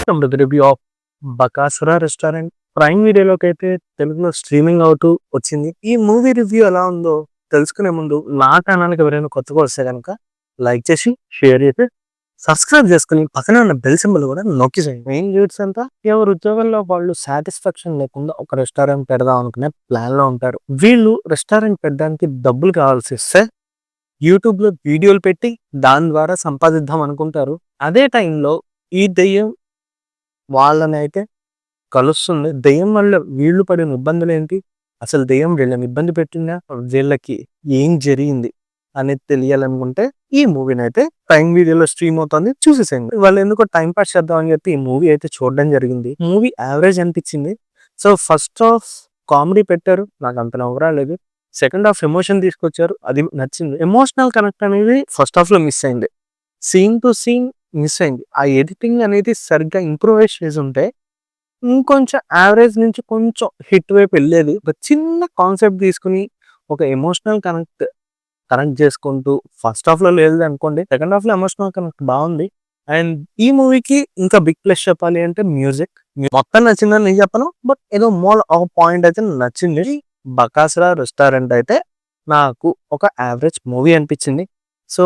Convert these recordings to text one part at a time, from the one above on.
Welcome to the review of Bakasura restaurant. Prime వీడియోలోకి అయితే తెలుగులో స్ట్రీమింగ్ అవుతూ వచ్చింది. ఈ మూవీ రివ్యూ ఎలా ఉందో తెలుసుకునే ముందు నా ఛానల్కి ఎవరైనా కొత్తగా వస్తే కనుక లైక్ చేసి షేర్ చేసి సబ్స్క్రైబ్ చేసుకుని పక్కనే ఉన్న బెల్ సింబల్ కూడా నొక్కిసేయండి. మెయిన్ యూట్స్ అంతా ఎవరు ఉద్యోగంలో వాళ్ళు సాటిస్ఫాక్షన్ లేకుండా ఒక రెస్టారెంట్ పెడదాం అనుకునే ప్లాన్ లో ఉంటారు. వీళ్ళు రెస్టారెంట్ పెట్టడానికి డబ్బులు కావాల్సి వస్తే యూట్యూబ్ లో వీడియోలు పెట్టి దాని ద్వారా సంపాదిద్దాం అనుకుంటారు. అదే టైంలో ఈ దెయ్యం వాళ్ళని అయితే కలుస్తుంది. దెయ్యం వల్ల వీళ్ళు పడిన ఇబ్బందులు ఏంటి, అసలు దెయ్యం వీళ్ళని ఇబ్బంది పెట్టిందా, వీళ్ళకి ఏం జరిగింది అనేది తెలియాలనుకుంటే ఈ మూవీని అయితే ప్రైమ్ వీడియోలో స్ట్రీమ్ అవుతుంది, చూసేసేయండి. వాళ్ళు ఎందుకో టైం పాస్ చేద్దాం అని చెప్పి ఈ మూవీ అయితే చూడడం జరిగింది. మూవీ యావరేజ్ అనిపించింది. సో ఫస్ట్ హాఫ్ కామెడీ పెట్టారు, నాకు అంత నవ్వరాలేదు. సెకండ్ హాఫ్ ఎమోషన్ తీసుకొచ్చారు, అది నచ్చింది. ఎమోషనల్ కనెక్ట్ అనేది ఫస్ట్ హాఫ్ లో మిస్ అయింది. సీన్ టు సీన్ మిస్ అయింది. ఆ ఎడిటింగ్ అనేది సరిగ్గా ఇంప్రూవైజ్ చేసి ఉంటే ఇంకొంచెం యావరేజ్ నుంచి కొంచెం హిట్ వైపు వెళ్ళేది. ఒక చిన్న కాన్సెప్ట్ తీసుకుని ఒక ఎమోషనల్ కనెక్ట్ చేసుకుంటూ ఫస్ట్ హాఫ్ లో లేదు అనుకోండి, సెకండ్ హాఫ్ లో ఎమోషనల్ కనెక్ట్ బాగుంది. అండ్ ఈ మూవీకి ఇంకా బిగ్ ప్లస్ చెప్పాలి అంటే మ్యూజిక్. మొత్తం నచ్చిందని నేను చెప్పను, బట్ ఏదో ఒక పాయింట్ అయితే నచ్చింది. బకాసుర రెస్టారెంట్ అయితే నాకు ఒక యావరేజ్ మూవీ అనిపించింది. సో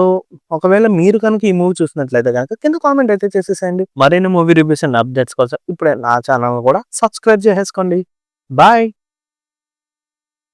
ఒకవేళ మీరు కనుక ఈ మూవీ చూసినట్లయితే కనుక కింద కామెంట్ అయితే చేసేసేయండి. మరిన్ని మూవీ రివ్యూస్ అండ్ అప్డేట్స్ కోసం ఇప్పుడే నా ఛానల్ కూడా సబ్స్క్రైబ్ చేసేసుకోండి. బాయ్.